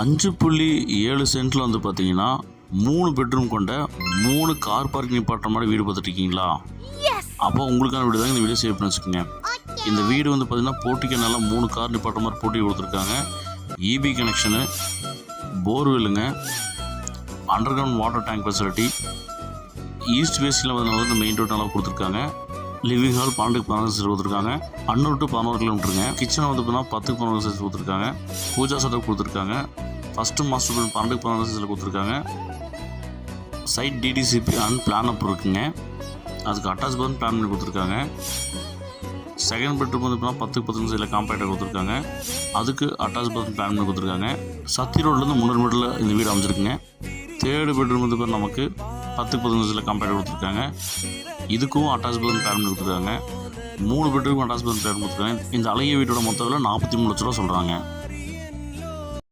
5.7 சென்ட்டில் வந்து பார்த்தீங்கன்னா 3 பெட்ரூம் கொண்ட 3 கார் பார்க்கிங் நிப்பாட்டுற மாதிரி வீடு பார்த்துட்ருக்கீங்களா? அப்போ உங்களுக்கான வீடு தான் இந்த வீடியோ சேவ் பண்ணி வச்சுக்கோங்க. இந்த வீடு வந்து பார்த்தீங்கன்னா போர்ட்டிக்கோ நல்லா 3 கார் நிப்பாட்டுற மாதிரி போட்டி கொடுத்துருக்காங்க. இபி கனெக்ஷனு, போர்வெல்லுங்க, underground water tank facility, east வேஸ்டில் வந்து மெயின் ரோட் நல்லா கொடுத்துருக்காங்க. லிவிங் ஹால் 12-14 சைஸ் கொடுத்துருக்காங்க. 11 to 11 கிலோமீட்டருங்க. கிச்சனை வந்து பார்த்தீங்கன்னா 10-11 சைஸ் கொடுத்துருக்காங்க. பூஜா செட்டப் கொடுத்துருக்காங்க. ஃபஸ்ட்டு மாஸ்டர் பெட்ரூம் 12-14 சைஸில் கொடுத்துருக்காங்க. சைட் டிடிசிபி அண்ட் பிளான் அப் இருக்குங்க. அதுக்கு அட்டாச் பாத்ரூம் பிளான் பண்ணி கொடுத்துருக்காங்க. செகண்ட் பெட்ரூம் வந்து பார்த்தீங்கன்னா 10-15 சைஸில் காம்பேக்டாக கொடுத்துருக்காங்க. அதுக்கு அட்டாச் பாத்ரூம் பிளான் பண்ணி கொடுத்துருக்காங்க. சத்தி ரோட்லேருந்து 300 மீட்டரில் இந்த வீடு அமைஞ்சிருக்குங்க. தேர்டு பெட்ரூம் வந்து பார்த்தீங்கன்னா நமக்கு 10-15 சைஸில் காம்பேக்டாக கொடுத்துருக்காங்க. இதுக்கும் அட்டாச் பாத்ரூம் பிளான் பண்ணி கொடுத்துருக்காங்க. 3 பெட்ரூம் அட்டாச் பாத்ரூம் பிளான் கொடுத்துருக்காங்க. இந்த அழகிய வீட்டோட மொத்த விலை 43 லட்ச ரூபா சொல்கிறாங்க.